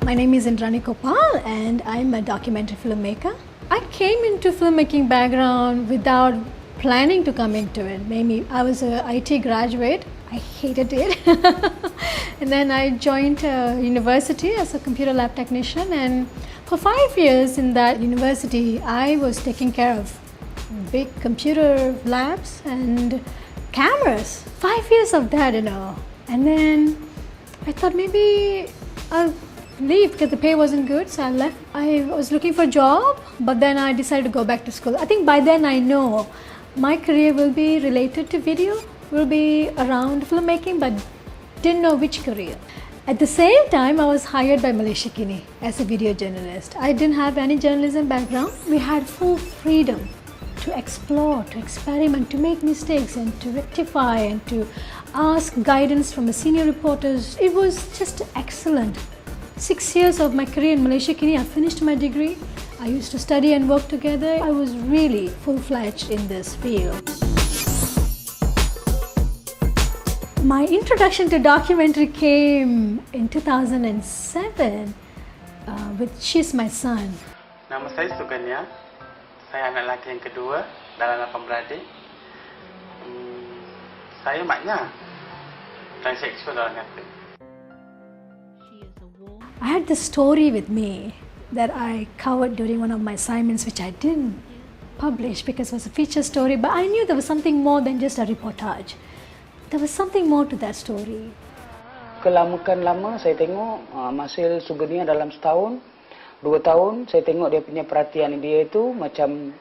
My name is Indrani Kopal and I'm a documentary filmmaker. I came into filmmaking background without planning to come into it. Maybe I was an IT graduate. I hated it. And then I joined a university as a computer lab technician, and for 5 years in that university I was taking care of big computer labs and cameras. 5 years of that, And then I thought maybe I'll leave because the pay wasn't good, so I left. I was looking for a job, but then I decided to go back to school. I think by then I know my career will be related to video, will be around filmmaking, but didn't know which career. At the same time, I was hired by Malaysiakini as a video journalist. I didn't have any journalism background. We had full freedom to explore, to experiment, to make mistakes and to rectify and to ask guidance from the senior reporters. It was just excellent. 6 years of my career in Malaysiakini, I finished my degree. I used to study and work together. I was really full-fledged in this field. My introduction to documentary came in 2007 with She's My Son. Nama saya Suganya. Saya anak lelaki yang kedua dalam 8 beradik. Saya maknya transseksual orang kata. I had this story with me that I covered during one of my assignments, which I didn't publish because it was a feature story, but I knew there was something more than just a reportage. There was something more to that story. Kelamakan lama saya tengok Masil Sugania dalam setahun, 2 tahun, saya tengok dia punya perhatian dia itu macam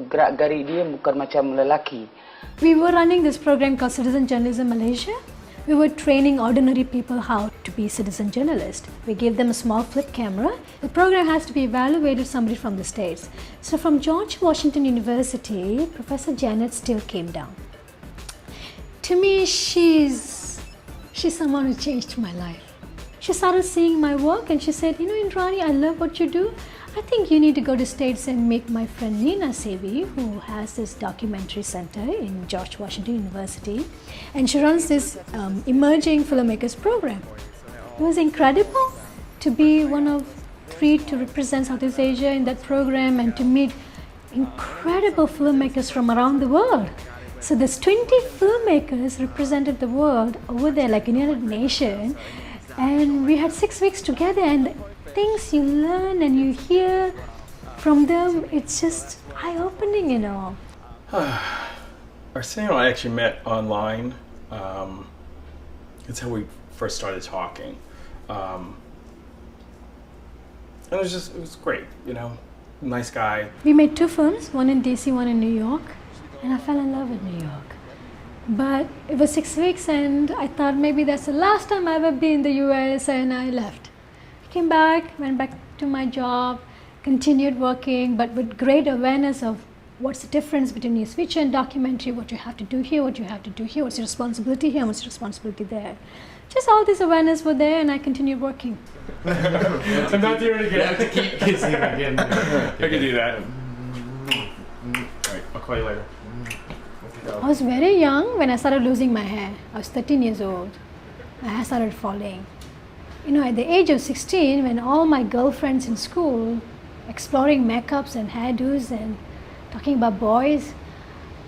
gerak-gerik dia bukan macam lelaki. We were running this program called Citizen Journalism Malaysia. We were training ordinary people how to be citizen journalists. We gave them a small flip camera. The program has to be evaluated somebody from the States. So from George Washington University, Professor Janet Steele came down. To me, she's someone who changed my life. She started seeing my work and she said, Indrani, I love what you do. I think you need to go to States and meet my friend Nina Sevi, who has this documentary center in George Washington University. And she runs this emerging filmmakers program. It was incredible to be one of 3 to represent Southeast Asia in that program and to meet incredible filmmakers from around the world. So there's 20 filmmakers represented the world over there, like United Nations, and we had 6 weeks together, and things you learn and you hear from them, it's just eye-opening, Arsenio and I actually met online. That's how we first started talking. And it was great, nice guy. We made 2 films, one in DC, one in New York. And I fell in love with New York. But it was 6 weeks and I thought maybe that's the last time I ever be in the US, and I left. I came back, went back to my job, continued working, but with great awareness of what's the difference between news feature and documentary, what you have to do here, what you have to do here, what's your responsibility here, what's your responsibility there. Just all this awareness were there and I continued working. I'm not doing it again. You have to keep kissing again. I can do that. Alright, I'll call you later. I was very young when I started losing my hair. I was 13 years old. My hair started falling. At the age of 16, when all my girlfriends in school exploring makeups and hairdos and talking about boys,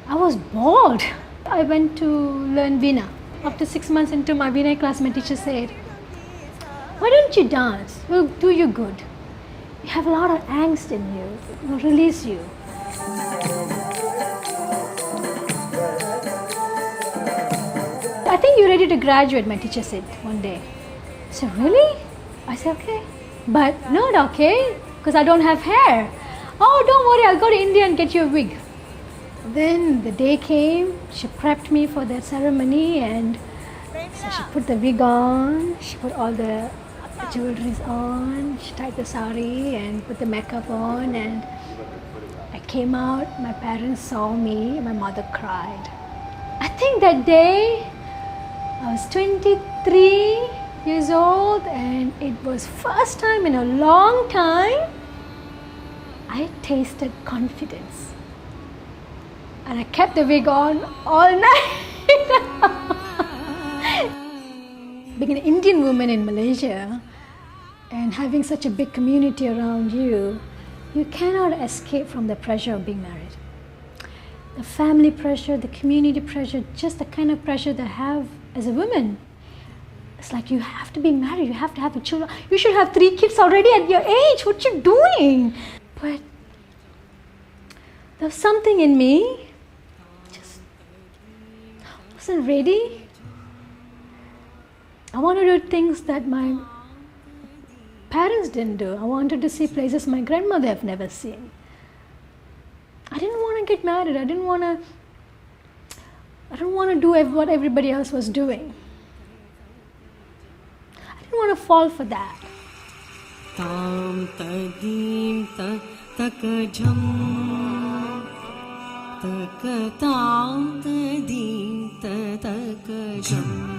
I was bored. I went to learn Veena. After 6 months into my Veena class, my teacher said, "Why don't you dance? It will do you good. You have a lot of angst in you. It will release you." I think you're ready to graduate, my teacher said one day. I said, really? I said, okay. But not okay, because I don't have hair. Oh, don't worry, I'll go to India and get you a wig. Then the day came, she prepped me for that ceremony, and so she put the wig on, she put all the jewelry on, she tied the sari and put the makeup on, and I came out, my parents saw me, my mother cried. I think that day, I was 23 years old, and it was first time in a long time I tasted confidence. And I kept the wig on all night. Being an Indian woman in Malaysia, and having such a big community around you, you cannot escape from the pressure of being married. The family pressure, the community pressure, just the kind of pressure that I have as a woman. It's like you have to be married, you have to have a children. You should have 3 kids already at your age. What you doing? But there was something in me, just wasn't ready. I wanted to do things that my parents didn't do. I wanted to see places my grandmother have never seen. I didn't want to get married. I didn't want to do what everybody else was doing. I didn't want to fall for that. Tam tadim tak jam tak tam tadim tak jam